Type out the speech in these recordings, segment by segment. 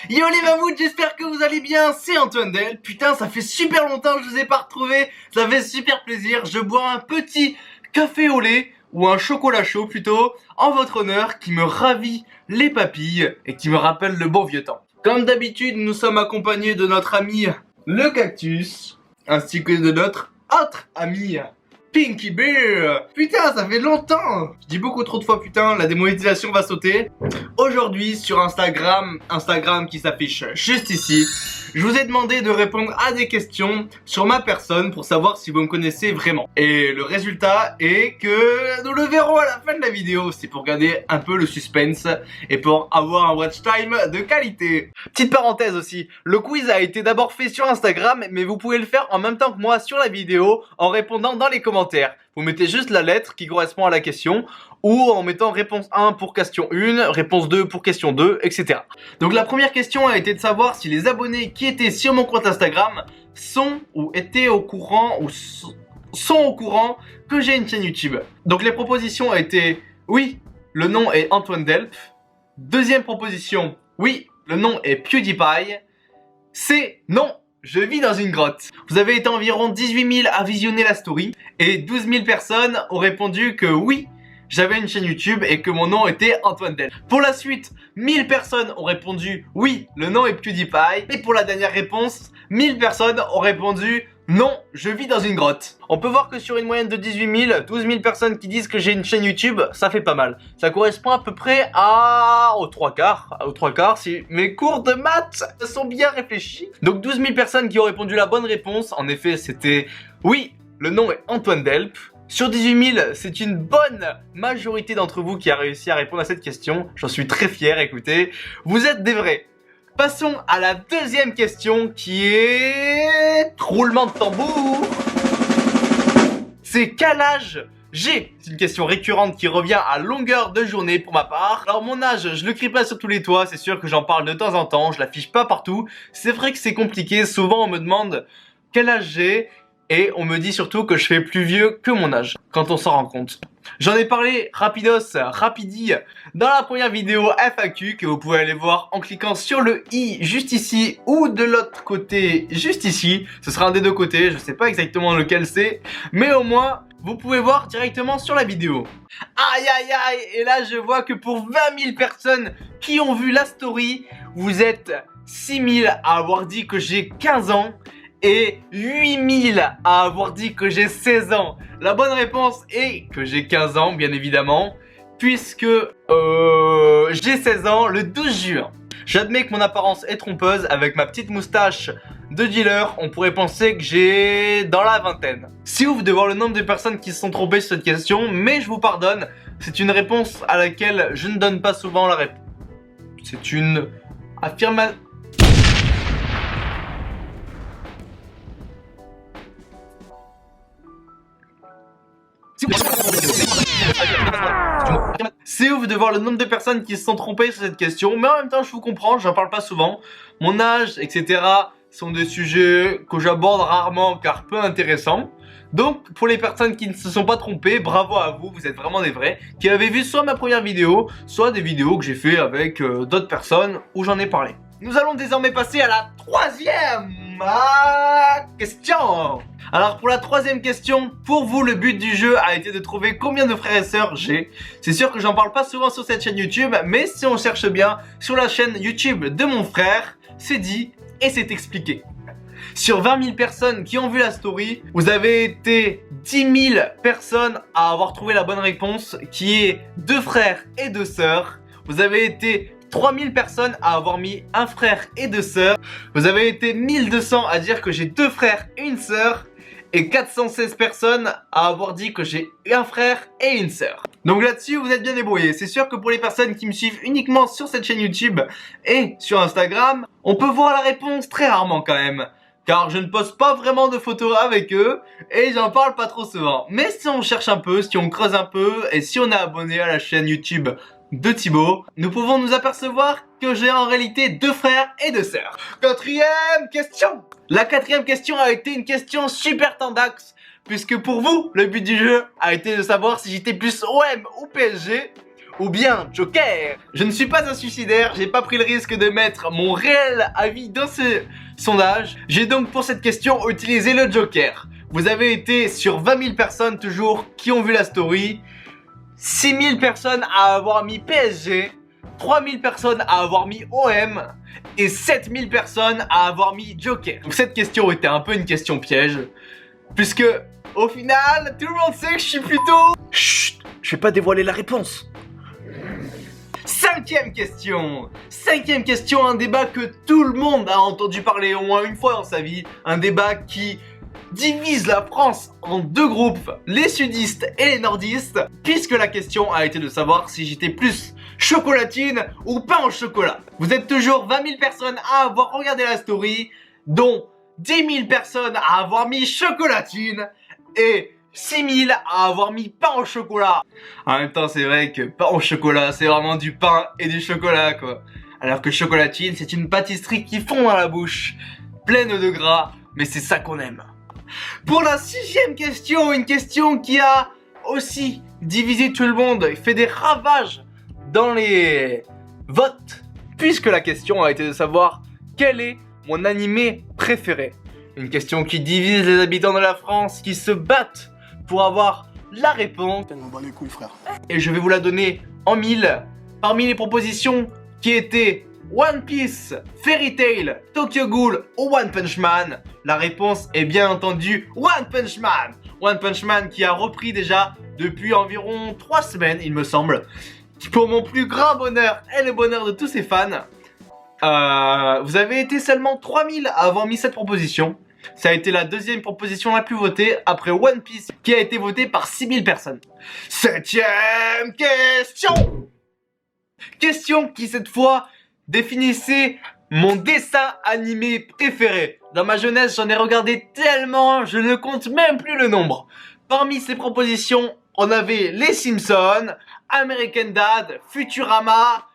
Yo les mammouths, j'espère que vous allez bien, c'est Antoine Del. Putain, ça fait super longtemps que je vous ai pas retrouvé, ça fait super plaisir. Je bois un petit café au lait, ou un chocolat chaud plutôt, en votre honneur, qui me ravit les papilles et qui me rappelle le bon vieux temps. Comme d'habitude, nous sommes accompagnés de notre ami le cactus, ainsi que de notre autre ami Pinky Bear. Putain, ça fait longtemps. Je dis beaucoup trop de fois putain, la démonétisation va sauter. Aujourd'hui sur Instagram qui s'affiche juste ici, je vous ai demandé de répondre à des questions sur ma personne pour savoir si vous me connaissez vraiment. Et le résultat est que nous le verrons à la fin de la vidéo. C'est pour garder un peu le suspense et pour avoir un watch time de qualité. Petite parenthèse aussi, le quiz a été d'abord fait sur Instagram, mais vous pouvez le faire en même temps que moi sur la vidéo en répondant dans les commentaires. Vous mettez juste la lettre qui correspond à la question ou en mettant réponse 1 pour question 1, réponse 2 pour question 2, etc. Donc la première question a été de savoir si les abonnés qui étaient sur mon compte Instagram sont ou étaient au courant ou sont au courant que j'ai une chaîne YouTube. Donc les propositions étaient oui, le nom est Antoine Delp. Deuxième proposition, oui, le nom est PewDiePie. C, non, je vis dans une grotte. Vous avez été environ 18 000 à visionner la story et 12 000 personnes ont répondu que oui, j'avais une chaîne YouTube et que mon nom était Antoine Del. Pour la suite, 1000 personnes ont répondu oui, le nom est PewDiePie. Et pour la dernière réponse, 1000 personnes ont répondu non, je vis dans une grotte. On peut voir que sur une moyenne de 18 000, 12 000 personnes qui disent que j'ai une chaîne YouTube, ça fait pas mal. Ça correspond à peu près aux trois quarts si mes cours de maths sont bien réfléchis. Donc 12 000 personnes qui ont répondu la bonne réponse, en effet c'était oui, le nom est Antoine Delp. Sur 18 000, c'est une bonne majorité d'entre vous qui a réussi à répondre à cette question. J'en suis très fier, écoutez. Vous êtes des vrais. Passons à la deuxième question qui est... roulement de tambour. C'est quel âge j'ai? C'est une question récurrente qui revient à longueur de journée pour ma part. Alors mon âge, je le crie pas sur tous les toits, c'est sûr que j'en parle de temps en temps, je l'affiche pas partout. C'est vrai que c'est compliqué, souvent on me demande quel âge j'ai. Et on me dit surtout que je fais plus vieux que mon âge, quand on s'en rend compte. J'en ai parlé rapidi dans la première vidéo FAQ que vous pouvez aller voir en cliquant sur le i juste ici ou de l'autre côté juste ici. Ce sera un des deux côtés, je sais pas exactement lequel c'est, mais au moins vous pouvez voir directement sur la vidéo. Aïe aïe aïe, et là je vois que pour 20 000 personnes qui ont vu la story, vous êtes 6 000 à avoir dit que j'ai 15 ans. Et 8000 à avoir dit que j'ai 16 ans. La bonne réponse est que j'ai 15 ans, bien évidemment, puisque j'ai 16 ans le 12 juin. J'admets que mon apparence est trompeuse, avec ma petite moustache de dealer, on pourrait penser que j'ai dans la vingtaine. C'est ouf de voir le nombre de personnes qui se sont trompées sur cette question, mais je vous pardonne, c'est une réponse à laquelle je ne donne pas souvent la réponse. C'est une affirmation. C'est ouf de voir le nombre de personnes qui se sont trompées sur cette question, mais en même temps je vous comprends, j'en parle pas souvent. Mon âge, etc. sont des sujets que j'aborde rarement car peu intéressants. Donc pour les personnes qui ne se sont pas trompées, bravo à vous, vous êtes vraiment des vrais, qui avez vu soit ma première vidéo, soit des vidéos que j'ai fait avec d'autres personnes où j'en ai parlé. Nous allons désormais passer à la troisième question. Alors pour la troisième question, pour vous le but du jeu a été de trouver combien de frères et sœurs j'ai. C'est sûr que j'en parle pas souvent sur cette chaîne YouTube, mais si on cherche bien sur la chaîne YouTube de mon frère, c'est dit et c'est expliqué. Sur 20 000 personnes qui ont vu la story, vous avez été 10 000 personnes à avoir trouvé la bonne réponse, qui est 2 frères et 2 sœurs. Vous avez été 3000 personnes à avoir mis un frère et 2 sœurs. Vous avez été 1200 à dire que j'ai 2 frères et une sœur. Et 416 personnes à avoir dit que j'ai un frère et une sœur. Donc là-dessus, vous êtes bien débrouillés. C'est sûr que pour les personnes qui me suivent uniquement sur cette chaîne YouTube et sur Instagram, on peut voir la réponse très rarement quand même. Car je ne poste pas vraiment de photos avec eux et j'en parle pas trop souvent. Mais si on cherche un peu, si on creuse un peu et si on est abonné à la chaîne YouTube de Thibaut, nous pouvons nous apercevoir que j'ai en réalité 2 frères et 2 sœurs. Quatrième question. La quatrième question a été une question super tendax, puisque pour vous, le but du jeu a été de savoir si j'étais plus OM ou PSG. ou bien Joker? Je ne suis pas un suicidaire, j'ai pas pris le risque de mettre mon réel avis dans ce sondage. J'ai donc pour cette question utilisé le Joker. Vous avez été sur 20 000 personnes toujours qui ont vu la story, 6 000 personnes à avoir mis PSG, 3 000 personnes à avoir mis OM et 7 000 personnes à avoir mis Joker. Donc cette question était un peu une question piège, puisque au final, tout le monde sait que je suis plutôt... Chut, je vais pas dévoiler la réponse. Cinquième question, un débat que tout le monde a entendu parler au moins une fois dans sa vie, un débat qui divise la France en deux groupes, les sudistes et les nordistes, puisque la question a été de savoir si j'étais plus chocolatine ou pain au chocolat. Vous êtes toujours 20 000 personnes à avoir regardé la story, dont 10 000 personnes à avoir mis chocolatine et 6 000 à avoir mis pain au chocolat. En même temps, c'est vrai que pain au chocolat, c'est vraiment du pain et du chocolat, quoi. Alors que chocolatine, c'est une pâtisserie qui fond dans la bouche, pleine de gras, mais c'est ça qu'on aime. Pour la sixième question, une question qui a aussi divisé tout le monde, fait des ravages dans les votes, puisque la question a été de savoir quel est mon animé préféré. Une question qui divise les habitants de la France qui se battent pour avoir la réponse. Tellement bas les couilles, frère. Et je vais vous la donner en 1000. Parmi les propositions qui étaient One Piece, Fairy Tail, Tokyo Ghoul ou One Punch Man, la réponse est bien entendu One Punch Man. One Punch Man qui a repris déjà depuis environ 3 semaines, il me semble. Pour mon plus grand bonheur et le bonheur de tous ses fans, vous avez été seulement 3000 à avoir mis cette proposition. Ça a été la deuxième proposition la plus votée après One Piece qui a été votée par 6000 personnes. Septième question. Question qui cette fois définissait mon dessin animé préféré. Dans ma jeunesse, j'en ai regardé tellement, je ne compte même plus le nombre. Parmi ces propositions, on avait Les Simpsons, American Dad, Futurama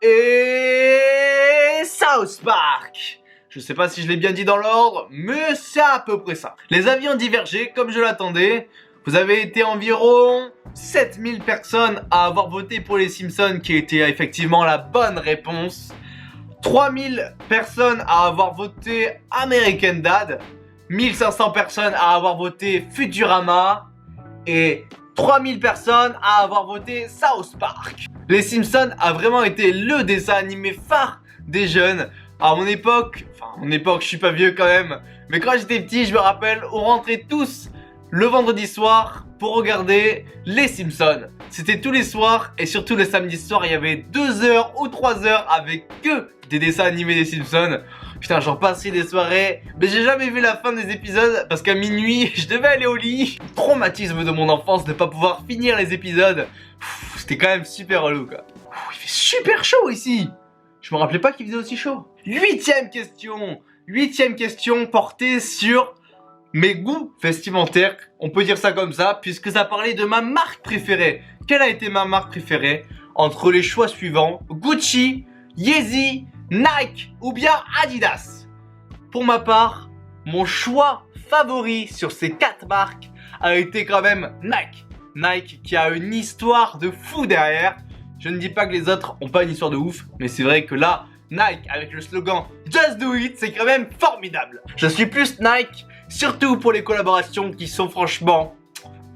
et South Park. Je sais pas si je l'ai bien dit dans l'ordre, mais c'est à peu près ça. Les avis ont divergé comme je l'attendais. Vous avez été environ 7000 personnes à avoir voté pour Les Simpsons, qui était effectivement la bonne réponse. 3000 personnes à avoir voté American Dad. 1500 personnes à avoir voté Futurama. Et 3000 personnes à avoir voté South Park. Les Simpsons a vraiment été le dessin animé phare des jeunes. À mon époque, je suis pas vieux quand même, mais quand j'étais petit, je me rappelle, on rentrait tous le vendredi soir pour regarder Les Simpsons. C'était tous les soirs et surtout le samedi soir, il y avait 2 heures ou 3 heures avec que des dessins animés des Simpsons. Putain, j'en passais des soirées, mais j'ai jamais vu la fin des épisodes parce qu'à minuit, je devais aller au lit. Traumatisme de mon enfance de pas pouvoir finir les épisodes. C'était quand même super relou, quoi. Il fait super chaud ici. Je me rappelais pas qu'il faisait aussi chaud. Huitième question portée sur mes goûts vestimentaires. On peut dire ça comme ça, puisque ça parlait de ma marque préférée. Quelle a été ma marque préférée? Entre les choix suivants, Gucci, Yeezy, Nike ou bien Adidas. Pour ma part, mon choix favori sur ces 4 marques a été quand même Nike. Nike qui a une histoire de fou derrière. Je ne dis pas que les autres ont pas une histoire de ouf, mais c'est vrai que là, Nike avec le slogan Just Do It, c'est quand même formidable. Je suis plus Nike, surtout pour les collaborations qui sont franchement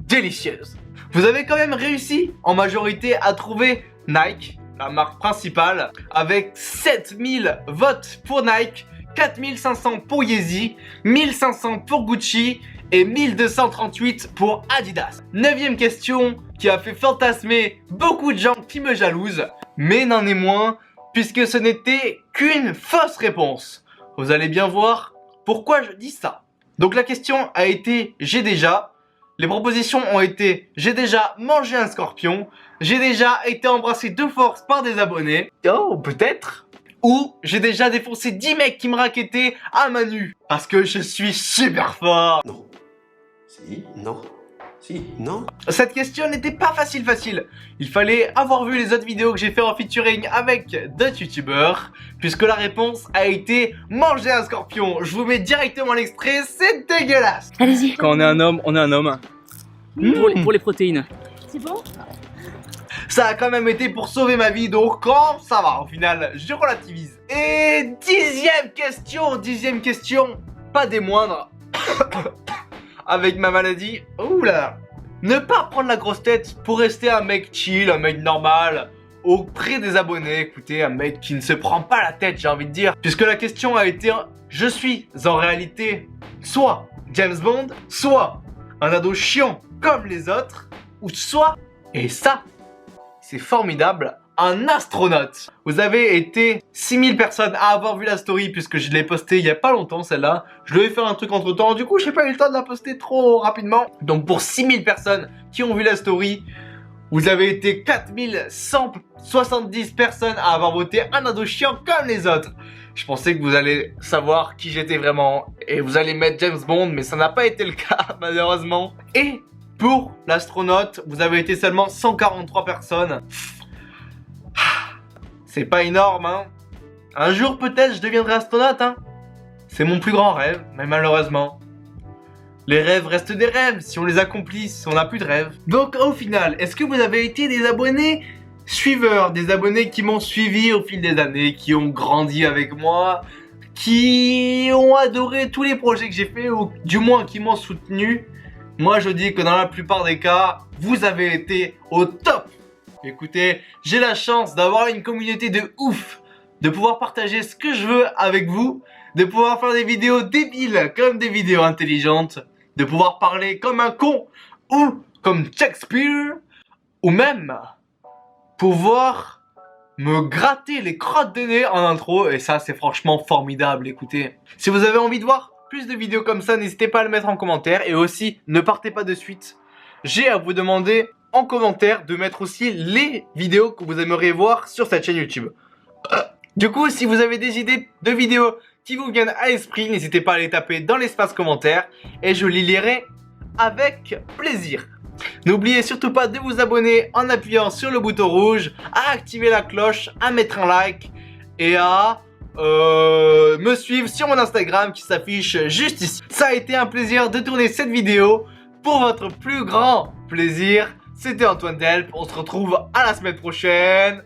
délicieuses. Vous avez quand même réussi en majorité à trouver Nike, la marque principale, avec 7000 votes pour Nike, 4500 pour Yeezy, 1500 pour Gucci et 1238 pour Adidas. 9ème question qui a fait fantasmer beaucoup de gens qui me jalousent, mais n'en est moins puisque ce n'était qu'une fausse réponse. Vous allez bien voir pourquoi je dis ça. Donc la question a été j'ai déjà, les propositions ont été j'ai déjà mangé un scorpion, j'ai déjà été embrassé de force par des abonnés, oh peut-être, ou j'ai déjà défoncé 10 mecs qui me raquettaient à main nue, parce que je suis super fort. Non. Si, non. Si, non. Cette question n'était pas facile. Il fallait avoir vu les autres vidéos que j'ai fait en featuring avec d'autres youtubeurs, puisque la réponse a été manger un scorpion. Je vous mets directement l'extrait, c'est dégueulasse. Allez-y. Quand on est un homme, on est un homme. Pour les protéines. C'est bon? Ça a quand même été pour sauver ma vie, donc quand ça va, au final, je relativise. Et dixième question, pas des moindres, avec ma maladie, oula, ne pas prendre la grosse tête pour rester un mec chill, un mec normal, auprès des abonnés, écoutez, un mec qui ne se prend pas la tête, j'ai envie de dire, puisque la question a été, je suis en réalité soit James Bond, soit un ado chiant comme les autres, ou soit, et ça, c'est formidable, un astronaute. Vous avez été 6000 personnes à avoir vu la story puisque je l'ai postée il y a pas longtemps celle-là. Je devais faire un truc entre temps, du coup j'ai pas eu le temps de la poster trop rapidement. Donc pour 6000 personnes qui ont vu la story, vous avez été 4170 personnes à avoir voté un ado chiant comme les autres. Je pensais que vous allez savoir qui j'étais vraiment et vous allez mettre James Bond, mais ça n'a pas été le cas malheureusement. Et pour l'astronaute, vous avez été seulement 143 personnes. C'est pas énorme, hein. Un jour peut-être je deviendrai astronaute, hein. C'est mon plus grand rêve, mais malheureusement, les rêves restent des rêves si on les accomplit, si on n'a plus de rêves. Donc au final, est-ce que vous avez été des abonnés suiveurs, des abonnés qui m'ont suivi au fil des années, qui ont grandi avec moi, qui ont adoré tous les projets que j'ai fait, ou du moins qui m'ont soutenu? Moi je dis que dans la plupart des cas, vous avez été au top. Écoutez, j'ai la chance d'avoir une communauté de ouf, de pouvoir partager ce que je veux avec vous, de pouvoir faire des vidéos débiles comme des vidéos intelligentes, de pouvoir parler comme un con ou comme Shakespeare, ou même pouvoir me gratter les crottes de nez en intro, et ça c'est franchement formidable, écoutez. Si vous avez envie de voir plus de vidéos comme ça, n'hésitez pas à le mettre en commentaire, et aussi ne partez pas de suite. J'ai à vous demander en commentaire de mettre aussi les vidéos que vous aimeriez voir sur cette chaîne YouTube. Du coup, si vous avez des idées de vidéos qui vous viennent à l'esprit, n'hésitez pas à les taper dans l'espace commentaire et je les lirai avec plaisir. N'oubliez surtout pas de vous abonner en appuyant sur le bouton rouge, à activer la cloche, à mettre un like et à me suivre sur mon Instagram qui s'affiche juste ici. Ça a été un plaisir de tourner cette vidéo pour votre plus grand plaisir. C'était Antoine Delp, on se retrouve à la semaine prochaine.